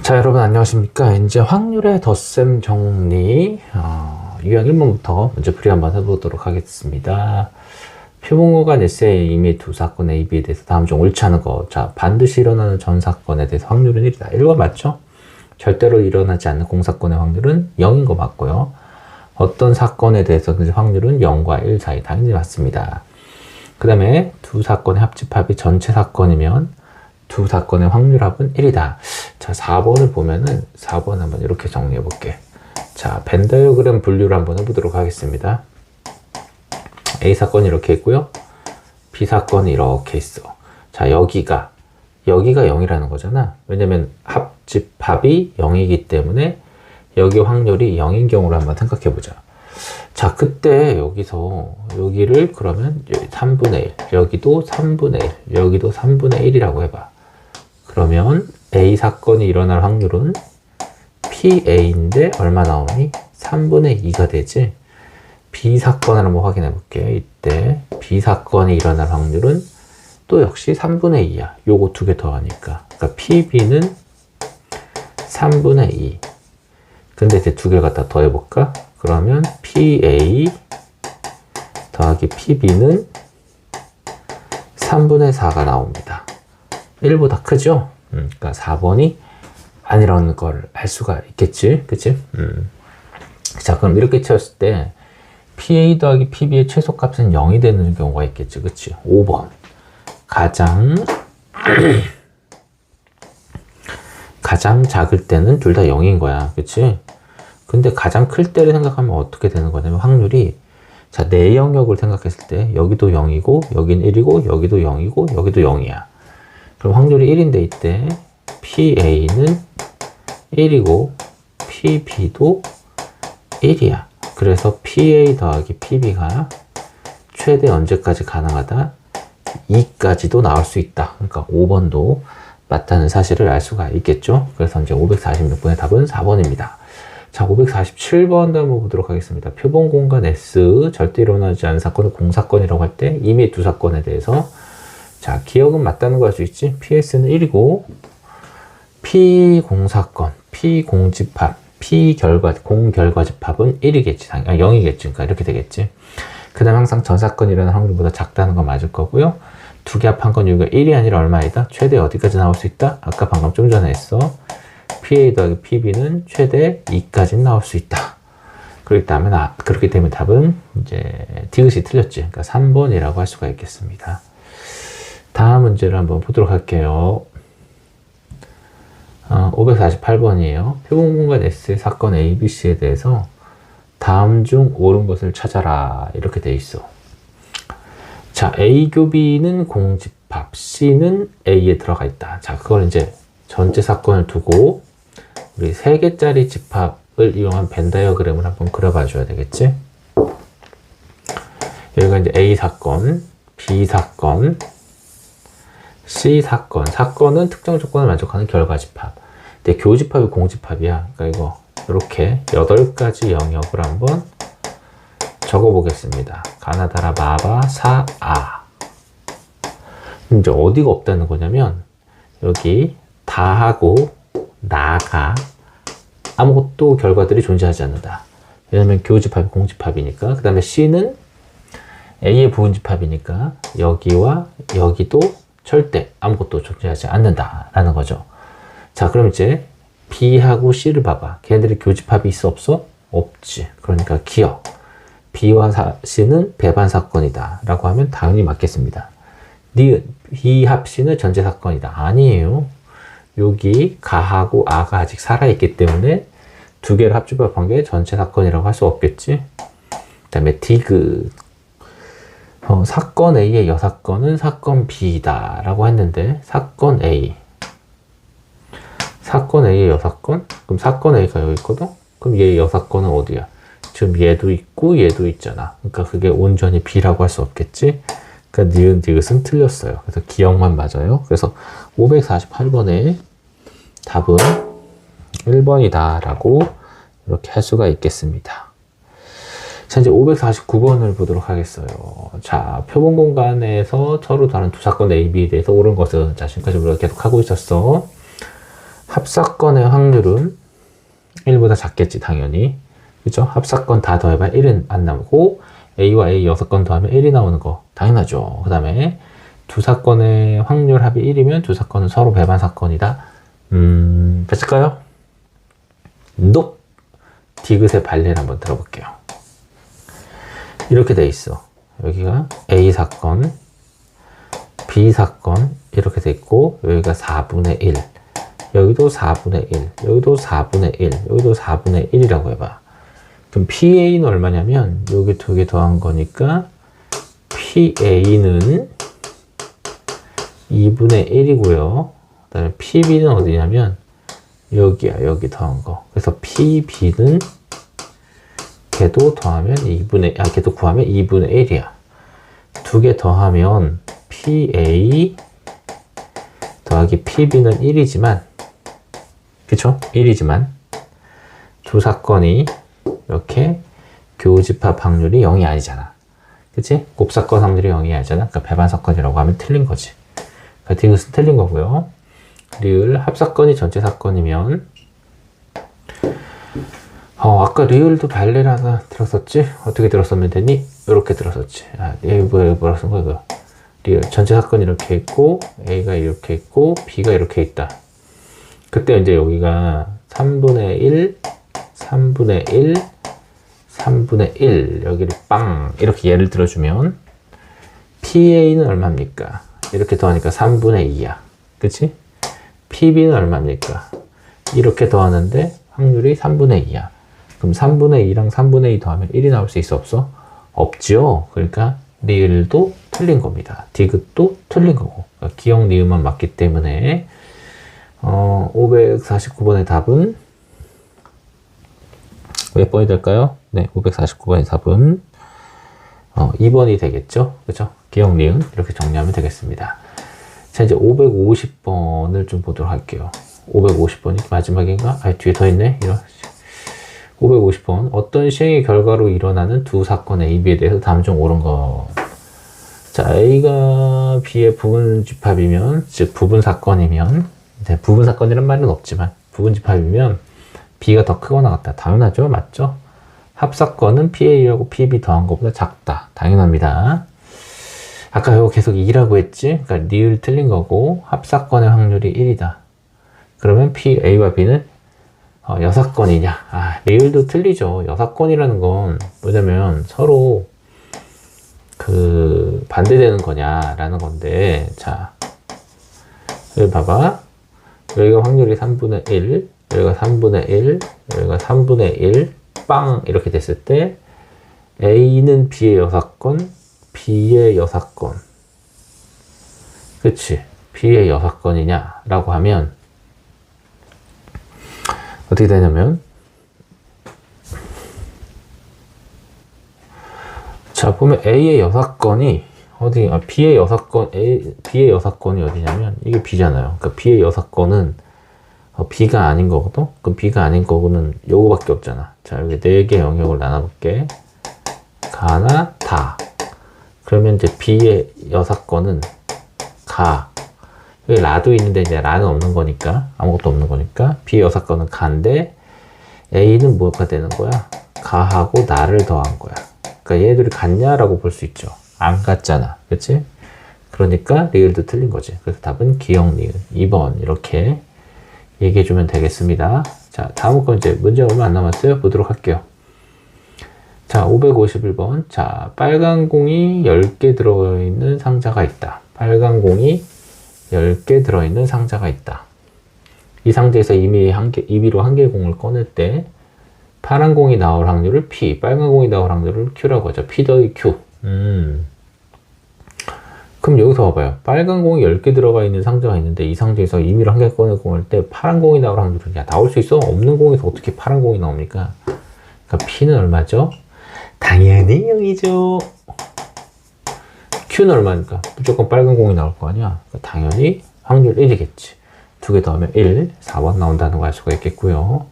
자, 여러분 안녕하십니까? 이제 확률의 덧셈 정리 유형 1문부터 먼저 풀이 한번 해보도록 하겠습니다. 표본공간 S의 이미 두 사건 A, B에 대해서 다음 중 옳지 않은 거. 자, 반드시 일어나는 전 사건에 대해서 확률은 1이다. 1거 맞죠? 절대로 일어나지 않는 공사건의 확률은 0인 거 맞고요. 어떤 사건에 대해서든지 확률은 0과 1 사이 당연히 맞습니다. 그 다음에 두 사건의 합집합이 전체 사건이면 두 사건의 확률합은 1이다. 자, 4번을 보면은 4번 한번 이렇게 정리해 볼게. 자, 벤 다이어그램 분류를 한번 해보도록 하겠습니다. A 사건이 이렇게 있고요. B 사건이 이렇게 있어. 자, 여기가 0이라는 거잖아. 왜냐면 합집합이 0이기 때문에 여기 확률이 0인 경우로 한번 생각해 보자. 자, 그때 여기를 그러면 3분의 1, 여기도 3분의 1, 여기도 3분의 1이라고 해봐. 그러면 A 사건이 일어날 확률은 PA인데 얼마 나오니? 3분의 2가 되지. B 사건을 한번 확인해 볼게. 이때 B 사건이 일어날 확률은 또 역시 3분의 2야. 요거 두 개 더하니까. 그러니까 PB는 3분의 2. 근데 이제 두 개 갖다 더해 볼까? 그러면 PA 더하기 PB는 3분의 4가 나옵니다. 1보다 크죠? 그러니까 4번이 아니라는 걸 알 수가 있겠지? 그치? 자, 그럼 이렇게 채웠을 때 PA 더하기 PB의 최소값은 0이 되는 경우가 있겠지? 그치? 5번. 가장 작을 때는 둘 다 0인 거야. 그치? 근데 가장 클 때를 생각하면 어떻게 되는 거냐면 확률이, 자, 내 영역을 생각했을 때 여기도 0이고 여긴 1이고 여기도 0이고 여기도 0이야. 그럼 확률이 1인데 이때 PA는 1이고 PB도 1이야. 그래서 PA 더하기 PB가 최대 언제까지 가능하다? 2까지도 나올 수 있다. 그러니까 5번도 맞다는 사실을 알 수가 있겠죠. 그래서 이제 546번의 답은 4번입니다. 자, 547번 한번 보도록 하겠습니다. 표본 공간 S, 절대 일어나지 않은 사건을 공사건이라고 할 때 이미 두 사건에 대해서, 자, 기억은 맞다는 거 알 수 있지? PS는 1이고, P 공사건, P 공집합, P 공결과집합은 1이겠지. 0이겠지. 그러니까 이렇게 되겠지. 그 다음 항상 전 사건이 일어날 확률보다 작다는 건 맞을 거고요. 두 개 합한 건 여기가 1이 아니라 얼마이다? 최대 어디까지 나올 수 있다? 아까 방금 좀 전에 했어. PA 더하기 PB는 최대 2까지 나올 수 있다. 그렇기 때문에 답은 이제 디귿이 틀렸지. 그러니까 3번이라고 할 수가 있겠습니다. 다음 문제를 한번 보도록 할게요. 548번이에요. 표본 공간 S의 사건 A, B, C에 대해서 다음 중 옳은 것을 찾아라. 이렇게 돼 있어. 자, A 교비는 공집합, C는 A에 들어가 있다. 자, 그걸 이제 전체 사건을 두고 우리 3개짜리 집합을 이용한 벤 다이어그램을 한번 그려봐 줘야 되겠지? 여기가 이제 A 사건, B 사건, C 사건. 사건은 특정 조건을 만족하는 결과집합. 근데 교집합이 공집합이야. 그러니까 이거 이렇게 8가지 영역을 한번 적어 보겠습니다. 가나다라 마바 사아. 이제 어디가 없다는 거냐면 여기 다하고 나가 아무것도 결과들이 존재하지 않는다. 왜냐면 교집합이 공집합이니까. 그 다음에 C는 A의 부분집합이니까 여기와 여기도 절대 아무것도 존재하지 않는다라는 거죠. 자, 그럼 이제 B하고 C를 봐봐. 걔네들이 교집합이 있어 없어? 없지. 그러니까 기억. B와 C는 배반 사건이다 라고 하면 당연히 맞겠습니다. 니은 B 합 C는 전체 사건이다. 아니에요. 여기 가하고 아가 아직 살아있기 때문에 두 개를 합집합한 게 전체 사건이라고 할 수 없겠지. 그 다음에 디귿. 사건 A의 여사건은 사건 B다 라고 했는데 사건 A의 여사건? 그럼 사건 A가 여기 있거든? 그럼 얘의 여사건은 어디야? 지금 얘도 있고 얘도 있잖아. 그러니까 그게 온전히 B라고 할 수 없겠지? 그러니까 니은 디귿은 틀렸어요. 그래서 기억만 맞아요. 그래서 548번의 답은 1번이다 라고 이렇게 할 수가 있겠습니다. 자, 이제 549번을 보도록 하겠어요. 자, 표본 공간에서 서로 다른 두 사건 A, B에 대해서 옳은 것은, 자, 지금까지 우리가 계속 하고 있었어. 합사건의 확률은 1보다 작겠지, 당연히. 그죠? 합사건 다 더해봐야 1은 안 나오고, A와 A 6건 더하면 1이 나오는 거 당연하죠. 그 다음에 두 사건의 확률 합이 1이면 두 사건은 서로 배반 사건이다. 됐을까요? 높! 디귿의 발레를 한번 들어볼게요. 이렇게 돼 있어. 여기가 A 사건, B 사건 이렇게 돼 있고, 여기가 4분의 1, 여기도 4분의 1, 여기도 4분의 1, 여기도 4분의 1이라고 해봐. 그럼 PA는 얼마냐면 여기 두 개 더한 거니까 PA는 2분의 1이고요. 그 다음에 PB는 어디냐면 여기야, 여기 더한 거. 그래서 PB는 걔도 더하면 걔도 구하면 2분의 1이야. 두 개 더하면 PA 더하기 PB는 1이지만, 그쵸? 1이지만 두 사건이 이렇게 교집합 확률이 0이 아니잖아. 그치? 곱사건 확률이 0이 아니잖아. 그러니까 배반 사건이라고 하면 틀린 거지. 그러니까 디귿은 틀린 거고요. 리을 합사건이 전체 사건이면, 아까 리을도 발레를 하나 들었었지? 어떻게 들었으면 되니? 이렇게 들었었지. 뭐라 쓴 거야, 이거. 리을 전체 사건이 이렇게 있고, A가 이렇게 있고, B가 이렇게 있다. 그때 이제 여기가 3분의 1, 3분의 1, 3분의 1, 여기를 빵! 이렇게 예를 들어주면, PA는 얼마입니까? 이렇게 더하니까 3분의 2야. 그치? PB는 얼마입니까? 이렇게 더하는데 확률이 3분의 2야. 그럼 3분의 2랑 3분의 2 더하면 1이 나올 수 있어, 없어? 없죠. 그러니까 리을도 틀린 겁니다. 디귿도 틀린 거고. 그러니까 기억 니은만 맞기 때문에 549번의 답은 몇 번이 될까요? 네, 549번의 답은 2번이 되겠죠. 그죠? 기억 니은 이렇게 정리하면 되겠습니다. 자, 이제 550번을 좀 보도록 할게요. 550번이 마지막인가? 뒤에 더 있네. 550번. 어떤 시행의 결과로 일어나는 두 사건 A, B에 대해서 다음 중 옳은 거. 자, A가 B의 부분 집합이면, 즉 부분 사건이면, 부분 사건이란 말은 없지만 부분 집합이면 B가 더 크거나 같다. 당연하죠. 맞죠? 합사건은 PA하고 PB 더한 것보다 작다. 당연합니다. 아까 이거 계속 2라고 했지? 그러니까 리을 틀린 거고 합사건의 확률이 1이다. 그러면 A와 B는 6건이냐? 리을도 틀리죠. 6건이라는 건 뭐냐면 서로 반대되는 거냐라는 건데, 자, 여기 봐봐. 여기가 확률이 3분의 1, 여기가 3분의 1, 여기가 3분의 1, 빵! 이렇게 됐을 때 A는 B의 6건, B의 6건. 그치? B의 6건이냐? 라고 하면 어떻게 되냐면, 자, 보면 A의 6건이 B의 6건, B의 6건이 어디냐면, 이게 B잖아요. 그러니까 B의 6건은 B가 아닌 거거든? 그럼 B가 아닌 거는 요거밖에 없잖아. 자, 여기 4개 영역을 나눠볼게. 가나, 다. 그러면 이제 B의 6건은 가. 여기 라도 있는데 이제 라는 없는 거니까, 아무것도 없는 거니까, B의 6건은 가인데, A는 뭐가 되는 거야? 가하고 나를 더한 거야. 그러니까 얘들이 같냐라고 볼 수 있죠. 안 같잖아. 그치? 그러니까 리을도 틀린 거지. 그래서 답은 기억 니은 2번 이렇게 얘기해주면 되겠습니다. 자, 다음 건 이제 문제 얼마 안 남았어요. 보도록 할게요. 자, 551번. 자, 빨간 공이 10개 들어있는 상자가 있다. 빨간 공이 10개 들어있는 상자가 있다. 이 상자에서 임의로 한 개의 공을 꺼낼 때 파란 공이 나올 확률을 P, 빨간 공이 나올 확률을 Q라고 하죠. P 더하기 Q. 그럼 여기서 봐봐요. 빨간 공이 10개 들어가 있는 상자가 있는데 이 상자에서 임의로 한 개 꺼내고 할 때 파란 공이 나올 확률은 나올 수 있어? 없는 공에서 어떻게 파란 공이 나옵니까? 그러니까 P는 얼마죠? 당연히 0이죠. Q는 얼마니까? 무조건 빨간 공이 나올 거 아니야? 그러니까 당연히 확률 1이겠지. 두 개 더하면 1, 4번 나온다는 걸 알 수가 있겠고요.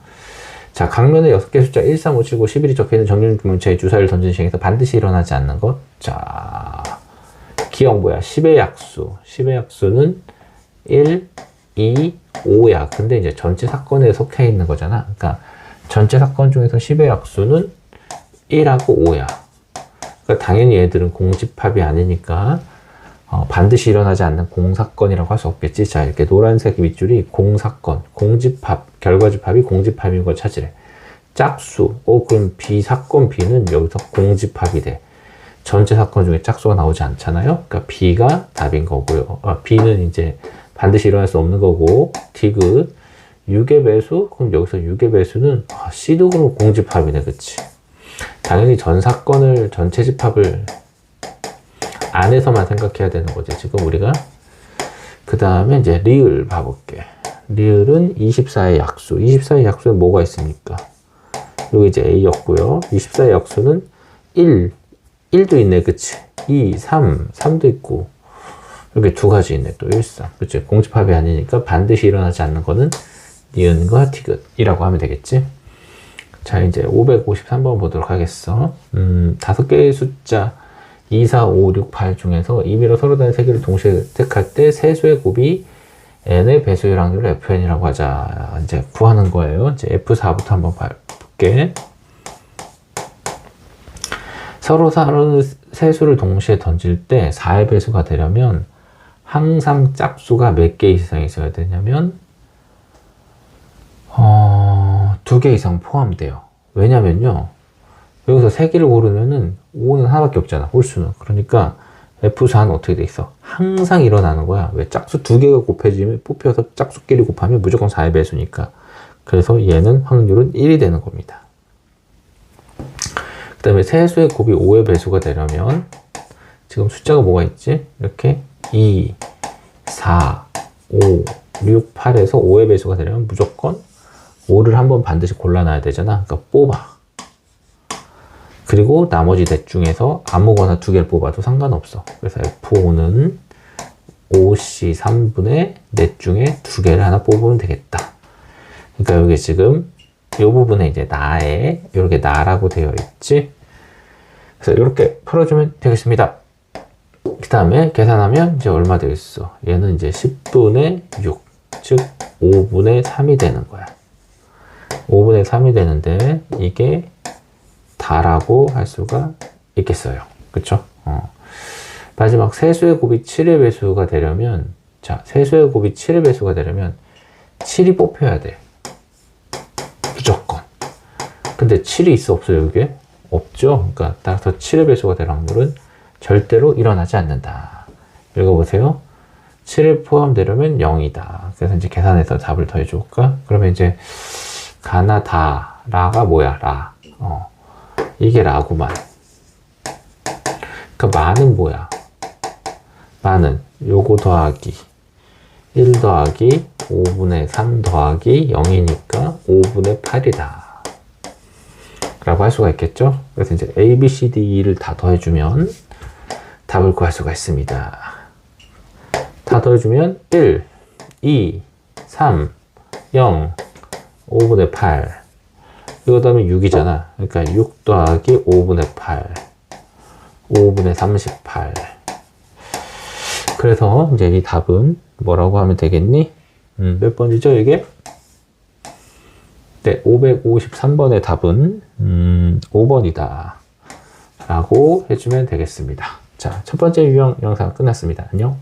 자, 강면에 6개 숫자 1, 3, 5, 7, 9, 11이 적혀있는 정육문체의 주사위를 던지는 시행에서 반드시 일어나지 않는 것. 자, 기억 뭐야? 10의 약수. 10의 약수는 1, 2, 5야. 근데 이제 전체 사건에 속해 있는 거잖아. 그러니까 전체 사건 중에서 10의 약수는 1하고 5야. 그러니까 당연히 얘들은 공집합이 아니니까 반드시 일어나지 않는 공사건이라고 할 수 없겠지. 자, 이렇게 노란색 밑줄이 공사건, 공집합, 결과집합이 공집합인 걸 찾으래. 짝수, 그럼 B사건 B는 여기서 공집합이 돼. 전체 사건 중에 짝수가 나오지 않잖아요. 그러니까 B가 답인 거고요. B는 이제 반드시 일어날 수 없는 거고, 디귿, 6의 배수, 그럼 여기서 6의 배수는 C도 그럼 공집합이네, 그치? 당연히 전 사건을, 전체 집합을 안에서만 생각해야 되는 거지. 지금 우리가. 그 다음에 이제 리을 봐볼게. 리을은 24의 약수. 24의 약수에 뭐가 있습니까? 여기 이제 A였고요. 24의 약수는 1도 있네, 그치? 2, 3도 있고. 이렇게 두 가지 있네, 또 1, 3. 그치? 공집합이 아니니까 반드시 일어나지 않는 거는 니은과 디귿이라고 하면 되겠지? 자, 이제 553번 보도록 하겠어. 5개의 숫자 2, 4, 5, 6, 8 중에서 임의로 서로 다른 세 개를 동시에 택할 때 세수의 곱이 n의 배수율 확률을 fn이라고 하자. 이제 구하는 거예요. 이제 F4부터 한번 볼게. 서로 다른 세수를 동시에 던질 때 4의 배수가 되려면 항상 짝수가 몇 개 이상 있어야 되냐면 2개 이상 포함돼요. 왜냐면요. 여기서 3개를 고르면은 5는 하나밖에 없잖아. 홀수는. 그러니까 F4는 어떻게 돼 있어? 항상 일어나는 거야. 왜? 짝수 2개가 곱해지면 뽑혀서 짝수끼리 곱하면 무조건 4의 배수니까. 그래서 얘는 확률은 1이 되는 겁니다. 그 다음에 세수의 곱이 5의 배수가 되려면 지금 숫자가 뭐가 있지? 이렇게 2, 4, 5, 6, 8에서 5의 배수가 되려면 무조건 5를 한번 반드시 골라놔야 되잖아. 그러니까 뽑아. 그리고 나머지 넷 중에서 아무거나 2개를 뽑아도 상관없어. 그래서 F5는 5C 3분의 넷 중에 2개를 하나 뽑으면 되겠다. 그러니까 여기 지금 이 부분에 이제 나에 이렇게 나라고 되어 있지. 그래서 이렇게 풀어주면 되겠습니다. 그 다음에 계산하면 이제 얼마 되겠어? 얘는 이제 10분의 6, 즉 5분의 3이 되는 거야. 5분의 3이 되는데 이게 다라고 할 수가 있겠어요. 그쵸? 마지막 세수의 곱이 7의 배수가 되려면, 자, 세수의 곱이 7의 배수가 되려면 7이 뽑혀야 돼. 무조건. 근데 7이 있어, 없어요, 여기에? 없죠? 그러니까 따라서 7의 배수가 될 확률은 절대로 일어나지 않는다. 읽어보세요. 7을 포함되려면 0이다. 그래서 이제 계산해서 답을 더해줄까? 그러면 이제 가나 다 라가 뭐야? 라. 이게 라구만. 그러니까 마는 뭐야? 마는 요거 더하기 1 더하기 5분의 3 더하기 0이니까 5분의 8이다. 라고 할 수가 있겠죠? 그래서 이제 A, B, C, D, E를 다 더해주면 답을 구할 수가 있습니다. 다 더해주면 1, 2, 3, 0, 5분의 8. 이거 다음에 6이잖아. 그러니까 6 더하기 5분의 8. 5분의 38. 그래서 이제 이 답은 뭐라고 하면 되겠니? 몇 번이죠, 이게? 네, 553번의 답은 5번이다. 라고 해주면 되겠습니다. 자, 첫 번째 유형 영상 끝났습니다. 안녕.